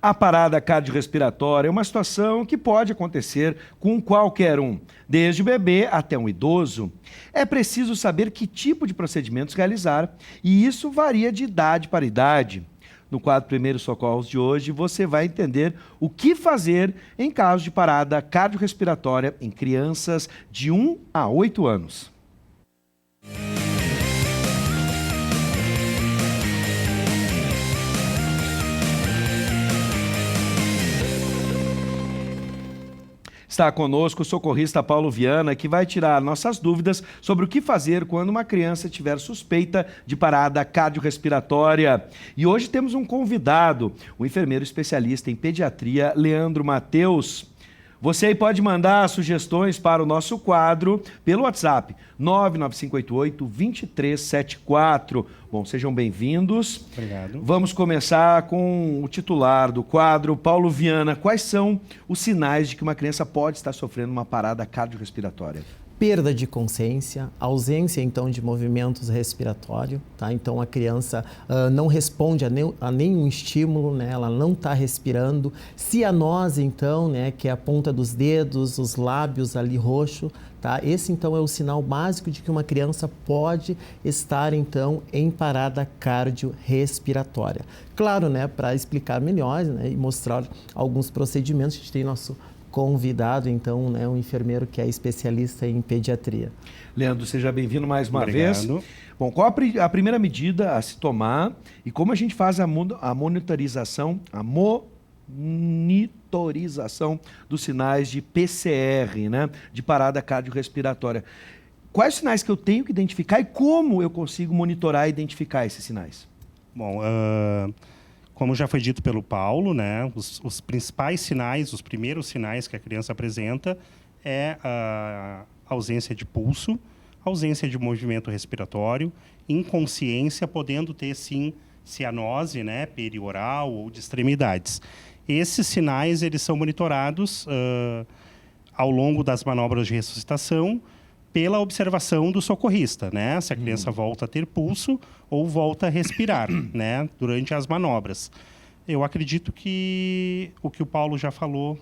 A parada cardiorrespiratória é uma situação que pode acontecer com qualquer um, desde o bebê até um idoso. É preciso saber que tipo de procedimentos realizar e isso varia de idade para idade. No quadro Primeiros Socorros de hoje, você vai entender o que fazer em caso de parada cardiorrespiratória em crianças de 1 a 8 anos. Está conosco o socorrista Paulo Viana, que vai tirar nossas dúvidas sobre o que fazer quando uma criança tiver suspeita de parada cardiorrespiratória. E hoje temos um convidado, o enfermeiro especialista em pediatria, Leandro Matheus. Você aí pode mandar sugestões para o nosso quadro pelo WhatsApp 99588-2374. Bom, sejam bem-vindos. Obrigado. Vamos começar com o titular do quadro, Paulo Viana. Quais são os sinais de que uma criança pode estar sofrendo uma parada cardiorrespiratória? Perda de consciência, ausência então de movimentos respiratórios, tá? Então a criança não responde a nenhum estímulo, né? Ela não está respirando. Cianose então, né? Que é a ponta dos dedos, os lábios ali roxo, tá? Esse então é o sinal básico de que uma criança pode estar então em parada cardiorrespiratória. Claro, né? Para explicar melhor, né? E mostrar alguns procedimentos, a gente tem nosso convidado, então, né, um enfermeiro que é especialista em pediatria. Leandro, seja bem-vindo mais uma Obrigado. vez. Bom, qual a primeira medida a se tomar e como a gente faz a monitorização dos sinais de PCR, né, de parada cardiorrespiratória? Quais os sinais que eu tenho que identificar e como eu consigo monitorar e identificar esses sinais? Bom, como já foi dito pelo Paulo, né, os principais sinais, os primeiros sinais que a criança apresenta é a ausência de pulso, ausência de movimento respiratório, inconsciência, podendo ter, sim, cianose, né, perioral ou de extremidades. Esses sinais eles são monitorados ao longo das manobras de ressuscitação pela observação do socorrista, né? Se a criança volta a ter pulso ou volta a respirar, né? Durante as manobras. Eu acredito que o Paulo já falou,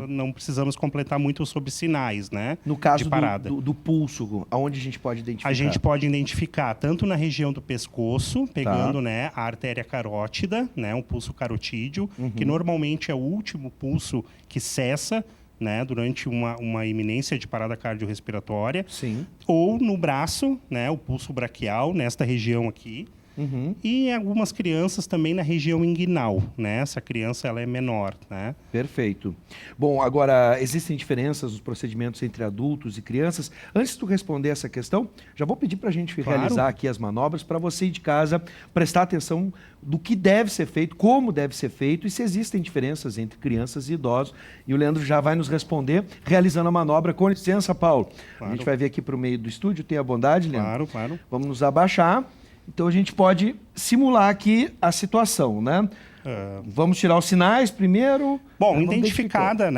não precisamos completar muito sobre sinais, né? No caso de parada. do pulso, aonde a gente pode identificar? A gente pode identificar tanto na região do pescoço, pegando né, a artéria carótida, né? Um pulso carotídeo, que normalmente é o último pulso que cessa, né, durante uma iminência de parada cardiorrespiratória. Sim. Ou no braço, né, o pulso braquial, nesta região aqui. E em algumas crianças também na região inguinal, né? Essa criança ela é menor, né? Perfeito. Bom, agora, existem diferenças nos procedimentos entre adultos e crianças? Antes de tu responder essa questão, já vou pedir para a gente realizar aqui as manobras para você ir de casa prestar atenção do que deve ser feito, como deve ser feito e se existem diferenças entre crianças e idosos. E o Leandro já vai nos responder realizando a manobra. Com licença, Paulo. Claro. A gente vai vir aqui para o meio do estúdio. Tenha bondade, Leandro? Claro, claro. Vamos nos abaixar. Então a gente pode simular aqui a situação, né? Vamos tirar os sinais primeiro. Bom, identificada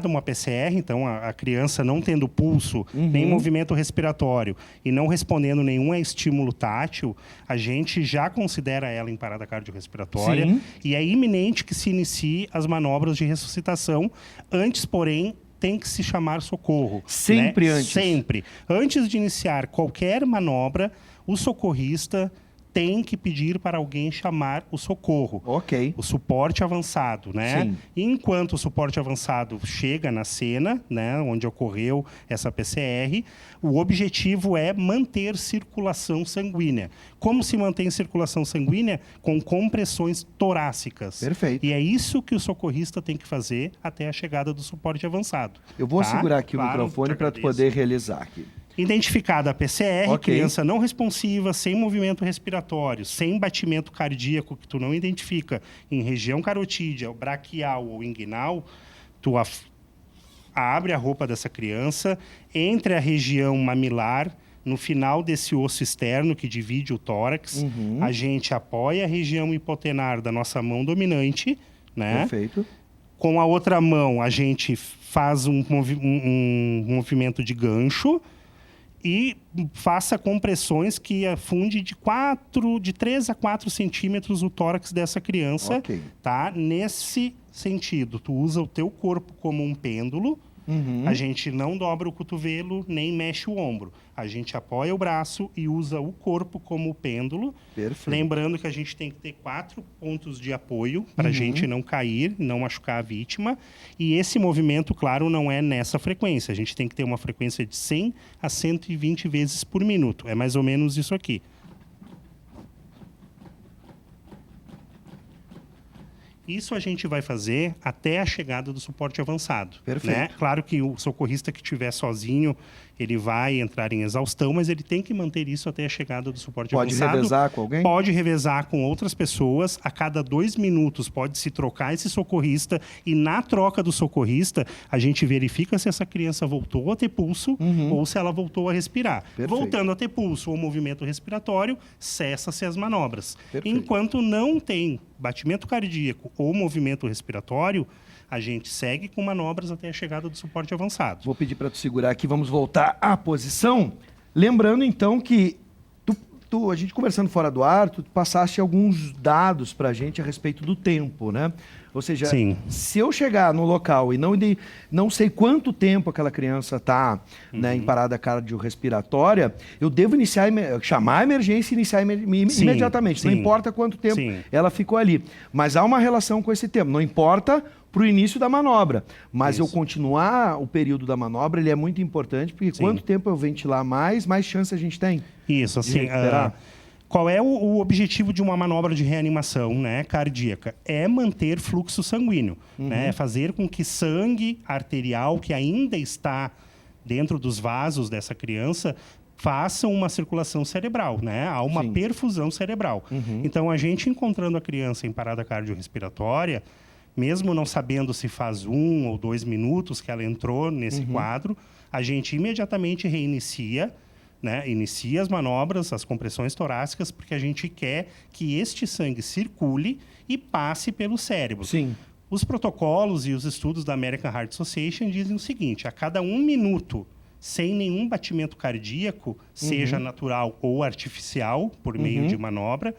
uma PCR, então a criança não tendo pulso, nem movimento respiratório e não respondendo nenhum estímulo tátil, a gente já considera ela em parada cardiorrespiratória. Sim. E é iminente que se inicie as manobras de ressuscitação. Antes, porém, tem que se chamar socorro. Sempre, né? Antes. Sempre. Antes de iniciar qualquer manobra, o socorrista tem que pedir para alguém chamar o socorro. Ok. O suporte avançado, né? Sim. E enquanto o suporte avançado chega na cena, né, onde ocorreu essa PCR, o objetivo é manter circulação sanguínea. Como se mantém circulação sanguínea? Com compressões torácicas. Perfeito. E é isso que o socorrista tem que fazer até a chegada do suporte avançado. Eu vou segurar aqui o microfone para tu poder realizar aqui. Identificada a PCR, criança não responsiva, sem movimento respiratório, sem batimento cardíaco, que tu não identifica em região carotídea, braquial ou inguinal, tu abre a roupa dessa criança, entre a região mamilar, no final desse osso externo que divide o tórax, a gente apoia a região hipotenar da nossa mão dominante, né? Perfeito. Com a outra mão, a gente faz um movimento de gancho. e faça compressões que afunde de 3 a 4 centímetros o tórax dessa criança, Ok. tá? Nesse sentido, tu usa o teu corpo como um pêndulo, a gente não dobra o cotovelo, nem mexe o ombro. A gente apoia o braço e usa o corpo como pêndulo. Perfeito. Lembrando que a gente tem que ter 4 pontos de apoio para a gente não cair, não machucar a vítima. E esse movimento, claro, não é nessa frequência. A gente tem que ter uma frequência de 100 a 120 vezes por minuto. É mais ou menos isso aqui. Isso a gente vai fazer até a chegada do suporte avançado. Perfeito. Né? Claro que o socorrista que estiver sozinho, ele vai entrar em exaustão, mas ele tem que manter isso até a chegada do suporte avançado. Pode revezar com alguém? Pode revezar com outras pessoas. A cada 2 minutos pode se trocar esse socorrista e na troca do socorrista, a gente verifica se essa criança voltou a ter pulso ou se ela voltou a respirar. Perfeito. Voltando a ter pulso ou movimento respiratório, cessa-se as manobras. Perfeito. Enquanto não tem batimento cardíaco ou movimento respiratório, a gente segue com manobras até a chegada do suporte avançado. Vou pedir para tu segurar aqui, vamos voltar à posição. Lembrando, então, que a gente conversando fora do ar, tu passaste alguns dados para a gente a respeito do tempo, né? Ou seja, Sim. se eu chegar no local e não sei quanto tempo aquela criança está né, em parada cardiorrespiratória, eu devo chamar a emergência e iniciar Sim, imediatamente. Não sim. importa quanto tempo Sim. ela ficou ali. Mas há uma relação com esse tempo. Não importa para o início da manobra. Mas Isso. eu continuar o período da manobra, ele é muito importante, porque Sim. quanto tempo eu ventilar mais chance a gente tem. Isso, assim, recuperar. qual é o objetivo de uma manobra de reanimação, né, cardíaca? É manter fluxo sanguíneo, né? É fazer com que sangue arterial que ainda está dentro dos vasos dessa criança faça uma circulação cerebral, né? Há uma Sim. perfusão cerebral. Então, a gente encontrando a criança em parada cardiorrespiratória, mesmo não sabendo se faz 1 ou 2 minutos que ela entrou nesse quadro, a gente imediatamente reinicia, né? Inicia as manobras, as compressões torácicas, porque a gente quer que este sangue circule e passe pelo cérebro. Sim. Os protocolos e os estudos da American Heart Association dizem o seguinte: a cada 1 minuto sem nenhum batimento cardíaco, seja natural ou artificial, por meio de manobra,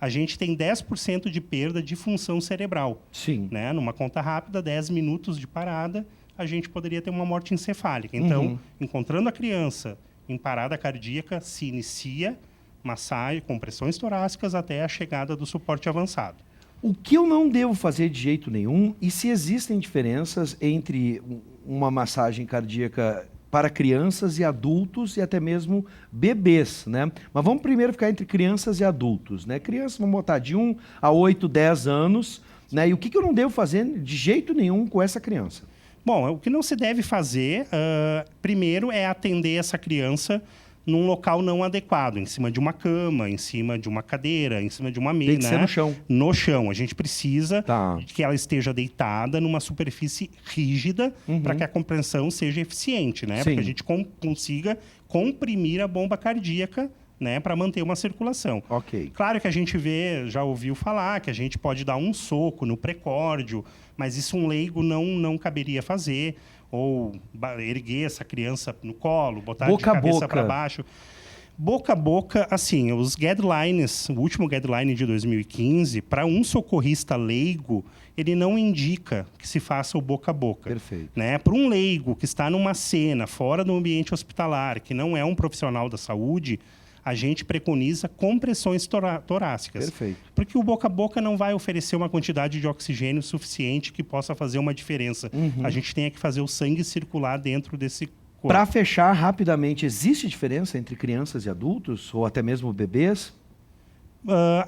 a gente tem 10% de perda de função cerebral. Sim. Né? Numa conta rápida, 10 minutos de parada, a gente poderia ter uma morte encefálica. Então, encontrando a criança em parada cardíaca, se inicia massagem, compressões torácicas até a chegada do suporte avançado. O que eu não devo fazer de jeito nenhum, e se existem diferenças entre uma massagem cardíaca para crianças e adultos e até mesmo bebês, né? Mas vamos primeiro ficar entre crianças e adultos, né? Crianças, vamos botar de 1 a 8, 10 anos, né? E o que eu não devo fazer de jeito nenhum com essa criança? Bom, o que não se deve fazer, primeiro, é atender essa criança num local não adequado, em cima de uma cama, em cima de uma cadeira, em cima de uma mesa. Tem que ser no chão. No chão. A gente precisa Tá. que ela esteja deitada numa superfície rígida para que a compressão seja eficiente, né? Sim. Para que a gente consiga comprimir a bomba cardíaca, né? Para manter uma circulação. Ok. Claro que a gente já ouviu falar que a gente pode dar um soco no precórdio, mas isso um leigo não caberia fazer. Ou erguer essa criança no colo, botar Boca de a cabeça boca. para baixo. Boca a boca, assim, os guidelines, o último guideline de 2015, para um socorrista leigo, ele não indica que se faça o boca a boca. Perfeito. Né? Para um leigo que está numa cena, fora do ambiente hospitalar, que não é um profissional da saúde, a gente preconiza compressões torácicas. Perfeito. Porque o boca a boca não vai oferecer uma quantidade de oxigênio suficiente que possa fazer uma diferença. A gente tem que fazer o sangue circular dentro desse corpo. Para fechar rapidamente, existe diferença entre crianças e adultos, ou até mesmo bebês?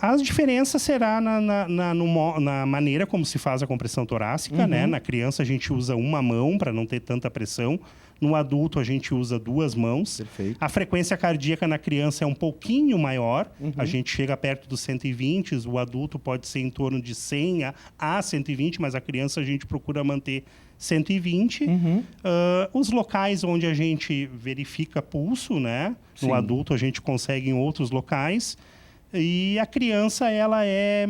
As diferenças será na maneira como se faz a compressão torácica, né? Na criança a gente usa uma mão para não ter tanta pressão. No adulto a gente usa 2 mãos. Perfeito. A frequência cardíaca na criança é um pouquinho maior. A gente chega perto dos 120, o adulto pode ser em torno de 100 a 120, mas a criança a gente procura manter 120. Os locais onde a gente verifica pulso, né? Sim. No adulto a gente consegue em outros locais. E a criança, ela é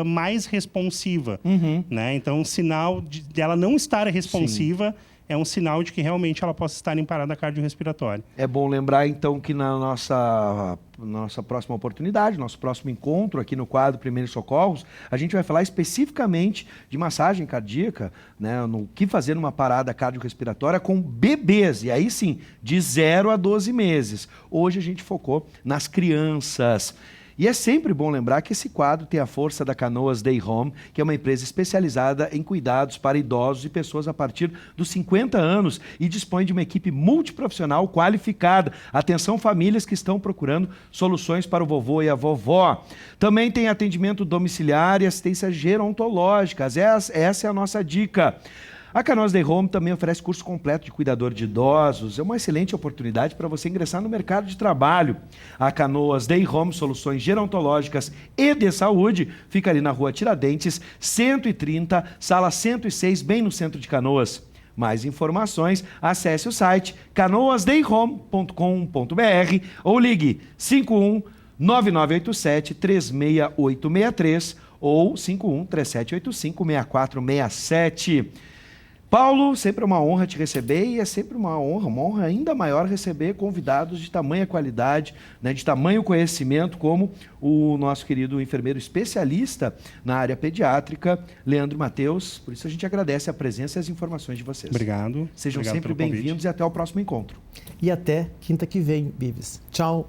mais responsiva, né? Então, o sinal de ela não estar responsiva é um sinal de que realmente ela possa estar em parada cardiorrespiratória. É bom lembrar, então, que na nossa próxima oportunidade, nosso próximo encontro aqui no quadro Primeiros Socorros, a gente vai falar especificamente de massagem cardíaca, né, no que fazer numa parada cardiorrespiratória com bebês, e aí sim, de 0 a 12 meses. Hoje a gente focou nas crianças. E é sempre bom lembrar que esse quadro tem a força da Canoas Day Home, que é uma empresa especializada em cuidados para idosos e pessoas a partir dos 50 anos e dispõe de uma equipe multiprofissional qualificada. Atenção, famílias que estão procurando soluções para o vovô e a vovó. Também tem atendimento domiciliar e assistência gerontológica. Essa é a nossa dica. A Canoas Day Home também oferece curso completo de cuidador de idosos. É uma excelente oportunidade para você ingressar no mercado de trabalho. A Canoas Day Home, soluções gerontológicas e de saúde, fica ali na Rua Tiradentes, 130, sala 106, bem no centro de Canoas. Mais informações, acesse o site canoasdayhome.com.br ou ligue 51 9987 36863 ou 51 3785 6467. Paulo, sempre é uma honra te receber e é sempre uma honra ainda maior receber convidados de tamanha qualidade, né, de tamanho conhecimento, como o nosso querido enfermeiro especialista na área pediátrica, Leandro Mateus. Por isso a gente agradece a presença e as informações de vocês. Obrigado. Sejam Obrigado sempre bem-vindos e até o próximo encontro. E até quinta que vem, Bives. Tchau.